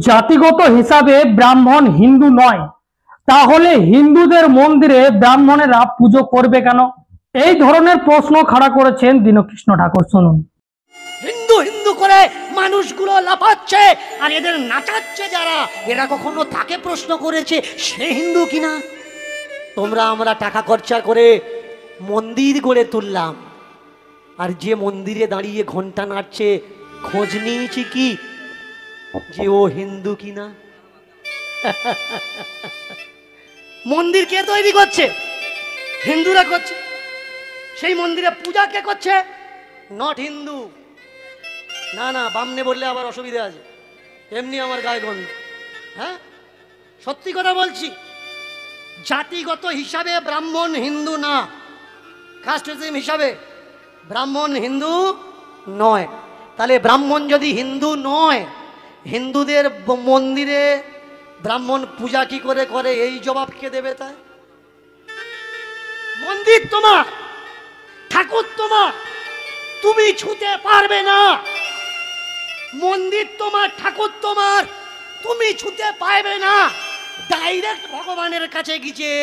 জাতিগত হিসাবে ব্রাহ্মণ হিন্দু নয়, তাহলে হিন্দুদের মন্দিরে ব্রাহ্মণেরা পুজো করবে কেন? এই ধরনের প্রশ্ন খাড়া করেছেন দীনকৃষ্ণ ঠাকুর। শুনুন। হিন্দু হিন্দু করে মানুষগুলো লাফাচ্ছে আর এদের নাচাচ্ছে যারা, এরা কখনো তাকে প্রশ্ন করেছে সে হিন্দু কিনা? আমরা টাকা খরচা করে মন্দির গড়ে তুললাম, আর যে মন্দিরে দাঁড়িয়ে ঘন্টা নাড়ছে খোঁজ নিয়েছি কি যে ও হিন্দু কিনা? মন্দির কে তৈরি করছে? হিন্দুরা করছে। সেই মন্দিরে পূজা কে করছে? নট হিন্দু। না না, বামনে বললে আবার অসুবিধা আছে, এমনি আমার গায়ে গন্ধ। হ্যাঁ, সত্যি কথা বলছি, জাতিগত হিসাবে ব্রাহ্মণ হিন্দু না, কাস্টিজম হিসাবে ব্রাহ্মণ হিন্দু নয়। তাহলে ব্রাহ্মণ যদি হিন্দু নয়, হিন্দুদের মন্দিরে ব্রাহ্মণ পূজা কি করে করে, এই জবাব কে দেবে? তাই মন্দির তোমার, ঠাকুর তোমার, তুমি ছুঁতে পারবে না। মন্দির তোমার, ঠাকুর তোমার, তুমি ছুঁতে পারবে না। ডাইরেক্ট ভগবানের কাছে গিয়ে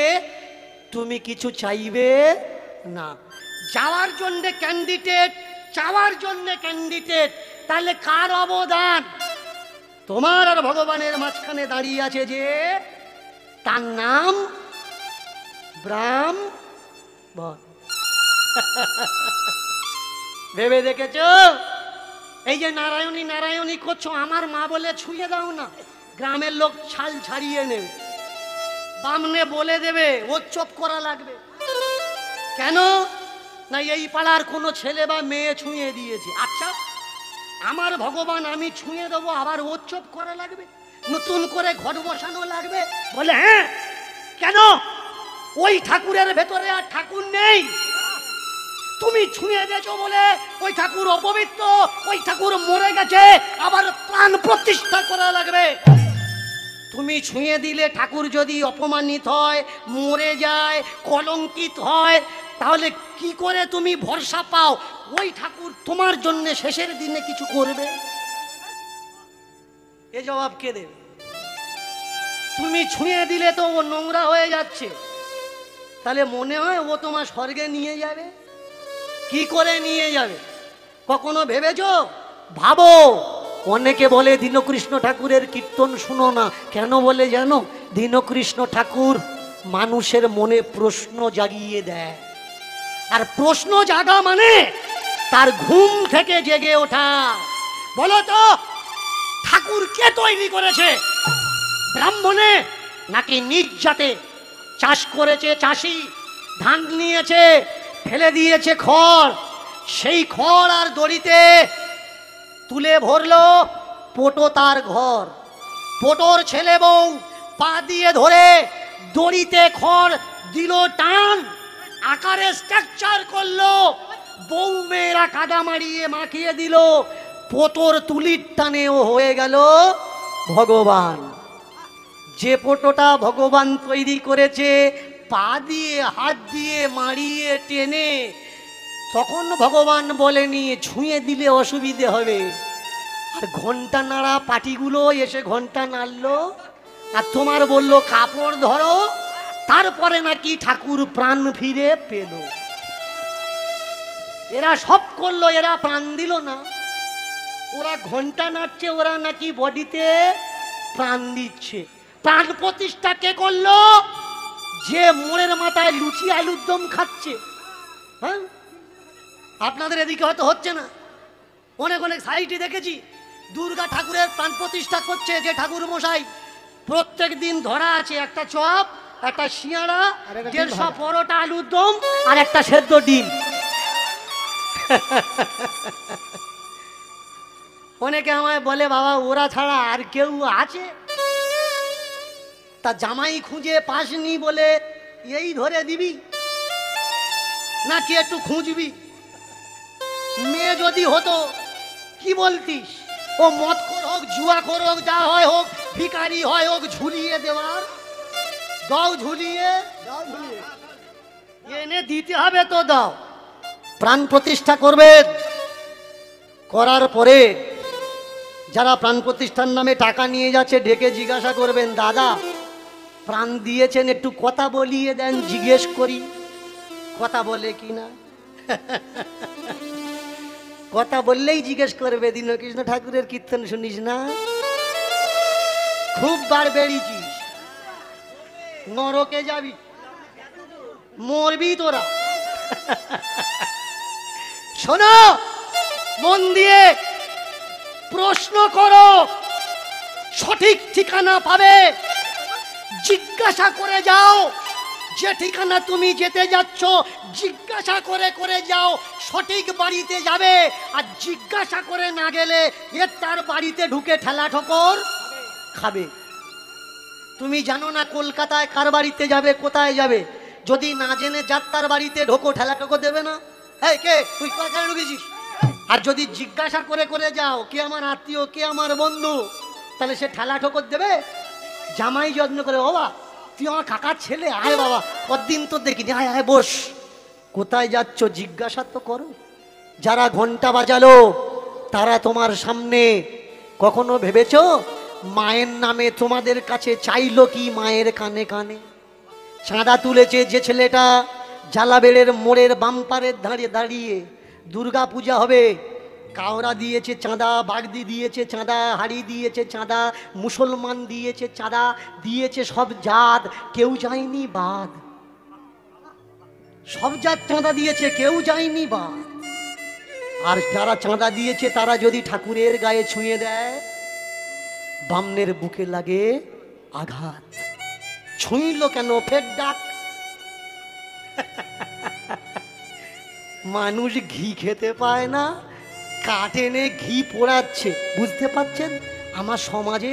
তুমি কিছু চাইবে না। যাওয়ার জন্য ক্যান্ডিডেট, চাওয়ার জন্য ক্যান্ডিডেট। তাহলে কার অবদান? তোমার আর ভগবানের মাঝখানে দাঁড়িয়ে আছে যে, তার নাম ব্রাহ্মণ। ভেবে দেখেছো? এই যে নারায়ণী নারায়ণী করছো, আমার মা বলে ছুঁয়ে দাও না, গ্রামের লোক ছাল ছাড়িয়ে নেবে, বামনে বলে দেবে ও চপ করা লাগবে। কেন না এই পাড়ার কোনো ছেলে বা মেয়ে ছুঁয়ে দিয়েছে। আচ্ছা, আমার ভগবান আমি ছুঁয়ে দেবো, আবার ও চপ করা লাগবে, নতুন করে ঘট বসানো লাগবে। বলে হ্যাঁ, কেন? ওই ঠাকুরের ভেতরে আর ঠাকুর নেই, তুমি ছুঁয়ে দিয়েছো বলে ওই ঠাকুর অপবিত্র, ওই ঠাকুর মরে গেছে, আবার প্রাণ প্রতিষ্ঠা করা লাগবে। তুমি ছুঁয়ে দিলে ঠাকুর যদি অপমানিত হয়, মরে যায়, কলঙ্কিত হয়, তাহলে কি করে তুমি ভরসা পাও ওই ঠাকুর তোমার জন্য শেষের দিনে কিছু করবে? এ জবাব কে দেবে? তুমি ছুঁয়ে দিলে তো ও নোংরা হয়ে যাচ্ছে, তাহলে মনে হয় ও তোমার স্বর্গে নিয়ে যাবে? কি করে নিয়ে যাবে? কখনো ভেবেছো? ভাবো। অনেকে বলে দীনকৃষ্ণ ঠাকুরের কীর্তন শুনো না, কেন বলে জানো? দীনকৃষ্ণ ঠাকুর মানুষের মনে প্রশ্ন জাগিয়ে দেয়, আর প্রশ্ন জাগা মানে তার ঘুম থেকে জেগে ওঠা। বলো তো, ঠাকুর কে তৈরি করেছে? ব্রাহ্মণে নাকি নিজ জাতে? চাষ করেছে চাষি, ধান নিয়েছে, ফেলে দিয়েছে খড়, সেই খড় আর দড়িতে তুলে ভরলো পোটো তার ঘর। পোটোর ছেলে বউ পা দিয়ে ধরে দড়িতে খড় দিল টান, আকারে স্ট্রাকচার করলো, বউ মেয়েরা কাদা মারিয়ে মাখিয়ে দিল, পোটোর তুলির টানে ও হয়ে গেল ভগবান। যে পোটোটা ভগবান তৈরি করেছে পা দিয়ে হাত দিয়ে মারিয়ে টেনে, তখন ভগবান বলেনি ছুঁয়ে দিলে অসুবিধে হবে। আর ঘন্টা নাড়া পাটিগুলো এসে ঘন্টা নাড়লো, আর তোমার বলল কাপড় ধরো, তারপরে নাকি ঠাকুর প্রাণ ফিরে পেল। এরা সব করলো, এরা প্রাণ দিল না। ওরা ঘন্টা নাড়ছে, ওরা নাকি বডিতে প্রাণ দিচ্ছে। প্রাণ প্রতিষ্ঠা কে করলো? যে মোড়ের মাথায় লুচি আলুর দম খাচ্ছে। হ্যাঁ, আপনাদের এদিকে হয়তো হচ্ছে না, অনেক অনেক সাইটে দেখেছি দুর্গা ঠাকুরের প্রাণ প্রতিষ্ঠা করছে যে ঠাকুর মশাই, প্রত্যেক দিন ধরা আছে একটা চপ, একটা শিয়াড়া, 150 পরোটা আলুর দম আর একটা সেদ্ধ ডিম। অনেকে আমায় বলে বাবা ওরা ছাড়া আর কেউ আছে? তা জামাই খুঁজে পাসনি বলে এই ধরে দিবি নাকি একটু খুঁজবি? মেয়ে যদি হতো কি বলতিস? ও মদ খোর হোক, জুয়া খোর হোক, যা হয় হোক, ভিখারি হয় হোক, ঝুলিয়ে দেওয়ার। দাও ঝুলিয়ে, দাও ঝুলিয়ে, এনে দিতে হবে তো দাও। প্রাণ প্রতিষ্ঠা করবে, করার পরে যারা প্রাণ প্রতিষ্ঠান নামে টাকা নিয়ে যাচ্ছে ডেকে জিজ্ঞাসা করবেন, দাদা প্রাণ দিয়েছেন একটু কথা বলিয়ে দেন, জিজ্ঞেস করি কথা বলে কি না। কথা বললেই জিজ্ঞেস করবে দীনকৃষ্ণ ঠাকুরের কীর্তন শুনিস না, খুব বার বেরিয়েছিস, নরকে যাবি, মরবি তোরা। শোনো, মন দিয়ে প্রশ্ন করো, সঠিক ঠিকানা পাবে। জিজ্ঞাসা করে যাও, যে ঠিকানা তুমি যেতে যাচ্ছ জিজ্ঞাসা করে করে যাও, সঠিক বাড়িতে যাবে। আর জিজ্ঞাসা করে না গেলে এর তার বাড়িতে ঢুকে ঠেলা ঠোকর খাবে। তুমি জানো না কলকাতায় কার বাড়িতে যাবে, কোথায় যাবে, যদি না জেনে যাত্রার বাড়িতে ঢোকো ঠেলা ঠোকর দেবে না? এই কে তুই কোথায় ঢুকেছিস? আর যদি জিজ্ঞাসা করে করে যাও কে আমার আত্মীয়, কে আমার বন্ধু, তাহলে সে ঠেলা ঠোকর দেবে। জামাই যত্ন করে, বাবা তুই আমার কাকার ছেলে, আয় বাবা কতদিন তো দেখিনি, আয় আয় বস। কোথায় যাচ্ছ জিজ্ঞাসা তো করো। যারা ঘন্টা বাজালো তারা তোমার সামনে কখনো ভেবেছো মায়ের নামে তোমাদের কাছে চাইলো কি? মায়ের কানে কানে চাঁদা তুলেছে যে ছেলেটা জালাবেড়ের মোড়ের বাম্পারের দাঁড়িয়ে দাঁড়িয়ে, দুর্গা পূজা হবে, কাওড়া দিয়েছে চাঁদা, বাগদি দিয়েছে চাঁদা, হাড়ি দিয়েছে চাঁদা, মুসলমান দিয়েছে চাঁদা, দিয়েছে সব জাত, কেউ যায়নি বাদ। সব জাত চাঁদা দিয়েছে, কেউ যায়নি বাদ। আর যারা চাঁদা দিয়েছে তারা যদি ঠাকুরের গায়ে ছুঁয়ে দেয়, বামনের বুকে লাগে আঘাত। ছুঁইল কেন? ফের ডাক। মানুষ ঘি খেতে পায় না, কাটেনে ঘি পোড়াচ্ছে। বুঝতে পারছেন আমার সমাজে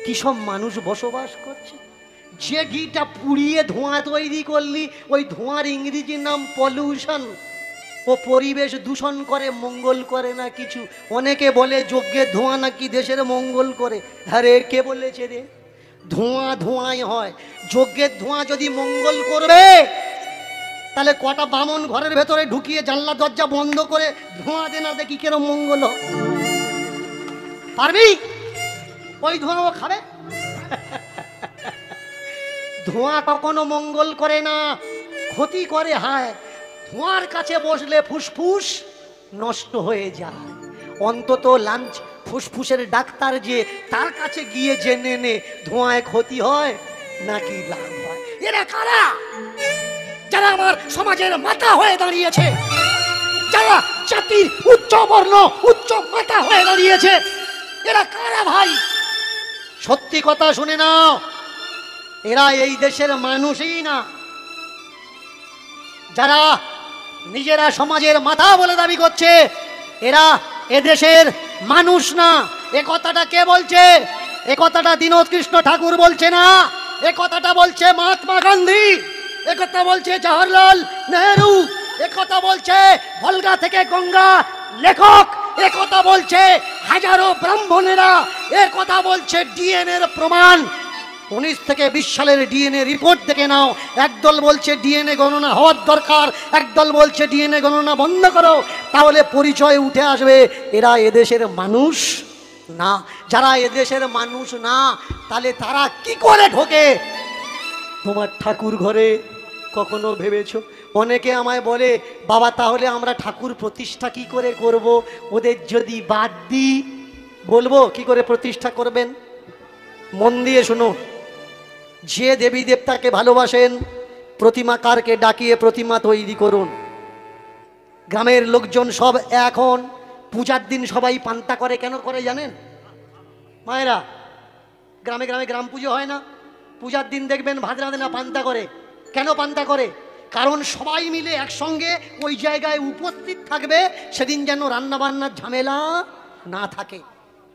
কি সব মানুষ বসবাস করছে? যে ঘিটা পুড়িয়ে ধোঁয়া তৈরি করলি, ওই ধোঁয়ার ইংরেজি নাম পলিউশন। ও পরিবেশ দূষণ করে, মঙ্গল করে না কিছু। অনেকে বলে যজ্ঞের ধোঁয়া নাকি দেশের মঙ্গল করে। আরে কে বলেছে রে? ধোঁয়া ধোঁয়াই হয়। যজ্ঞের ধোঁয়া যদি মঙ্গল করবে, তাহলে কটা বামন ঘরের ভেতরে ঢুকিয়ে জানলা দরজা বন্ধ করে ধোঁয়া দে না, দেখি কেন মঙ্গল পারবি? ওই ধোঁয়াও খাবে। ধোঁয়া কখনো মঙ্গল করে না, ক্ষতি করে। হায়, ধোঁয়ার কাছে বসলে ফুসফুস নষ্ট হয়ে যায়। অন্তত লাঞ্চ ফুসফুসের ডাক্তার যে, তার কাছে গিয়ে জেনে নে ধোঁয়ায় ক্ষতি হয় নাকি লাভ হয়। এরা কারা? যারা আমার সমাজের মাথা হয়ে দাঁড়িয়েছে, যারা জাতির উচ্চ বর্ণ উচ্চ মাথা হয়ে দাঁড়িয়েছে, এরা কারা ভাই? সত্যি কথা শুনে নাও, এরা এই দেশের মানুষই না। যারা নিজেরা সমাজের মাথা বলে দাবি করছে, এরা এদেশের মানুষ না। এ কথাটা কে বলছে? এ কথাটা দীনকৃষ্ণ ঠাকুর বলছে না, এ কথাটা বলছে মহাত্মা গান্ধী, এ কথা বলছে জওহরলাল নেহরু, এ কথা বলছে ভলগা থেকে গঙ্গা লেখক, এ কথা বলছে হাজারো ব্রাহ্মণেরা, এ কথা বলছে ডিএনএর প্রমাণ। 19 থেকে 20 সালের ডিএনএ রিপোর্ট দেখে নাও। একদল বলছে ডিএনএ গণনা হওয়ার দরকার, একদল বলছে ডিএনএ গণনা বন্ধ করো, তাহলে পরিচয় উঠে আসবে এরা এদেশের মানুষ না। যারা এদেশের মানুষ না, তাহলে তারা কি করে ঢোকে তোমার ঠাকুর ঘরে? কখনো ভেবেছো? অনেকে আমায় বলে, বাবা তাহলে আমরা ঠাকুর প্রতিষ্ঠা কি করে করব? ওদের যদি বাদ দিই, বলবো কি করে প্রতিষ্ঠা করবেন। মন দিয়ে শুনো, যে দেবী দেবতাকে ভালোবাসেন প্রতিমাকারকে ডাকিয়ে প্রতিমা তৈরি করুন। গ্রামের লোকজন সব এখন পূজার দিন সবাই পান্তা করে। কেন করে জানেন মায়েরা? গ্রামে গ্রামে গ্রাম পুজো হয় না? পূজার দিন দেখবেন ভাত রাঁধে না, পান্তা করে। কেন পান্তা করে? কারণ সবাই মিলে একসঙ্গে ওই জায়গায় উপস্থিত থাকবে, সেদিন যেন রান্নাবান্নার ঝামেলা না থাকে।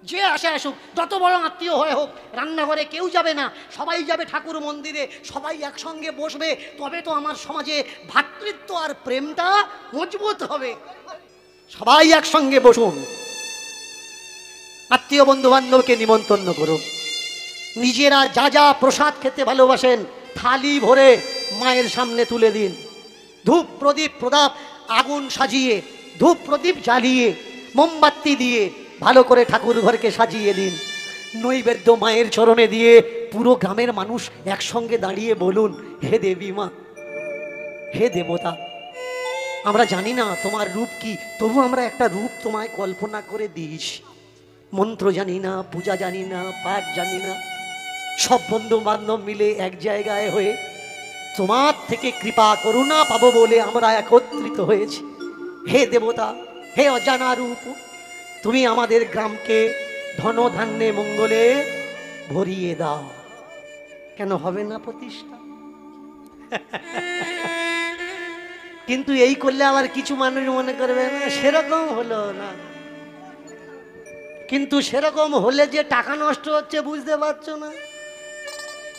যে আসে আসুক, যত বড় আত্মীয় হয়ে হোক, রান্নাঘরে কেউ যাবে না, সবাই যাবে ঠাকুর মন্দিরে, সবাই একসঙ্গে বসবে। তবে তো আমার সমাজে ভ্রাতৃত্ব আর প্রেমটা মজবুত হবে। সবাই একসঙ্গে বসুন, আত্মীয় বন্ধু বান্ধবকে নিমন্ত্রণ করুন। নিজেরা যা যা প্রসাদ খেতে ভালোবাসেন থালি ভরে মায়ের সামনে তুলে দিন। ধূপ প্রদীপ প্রদাপ আগুন সাজিয়ে, ধূপ প্রদীপ জ্বালিয়ে, মোমবাতি দিয়ে ভালো করে ঠাকুর ঘরকে সাজিয়ে দিন, নৈবেদ্য মায়ের চরণে দিয়ে পুরো গ্রামের মানুষ একসঙ্গে দাঁড়িয়ে বলুন, হে দেবী মা, হে দেবতা, আমরা জানি না তোমার রূপ কি, তবু আমরা একটা রূপ তোমায় কল্পনা করে দিয়েছি। মন্ত্র জানি না, পূজা জানি না, পাঠ জানি না, সব বন্ধু বান্ধব মিলে এক জায়গায় হয়ে তোমার থেকে কৃপা করুণা পাবো বলে আমরা একত্রিত হয়েছি। হে দেবতা, হে অজানা রূপ, তুমি আমাদের গ্রামকে ধন ধান্যে মঙ্গলে ভরিয়ে দাও। কেন হবে না প্রতিষ্ঠা? কিন্তু এই করলে আবার কিছু মানুষ মনে করবে না সেরকম হলো না, কিন্তু সেরকম হলে যে টাকা নষ্ট হচ্ছে বুঝতে পারছো না?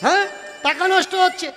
হ্যাঁ, টাকা নষ্ট হচ্ছে।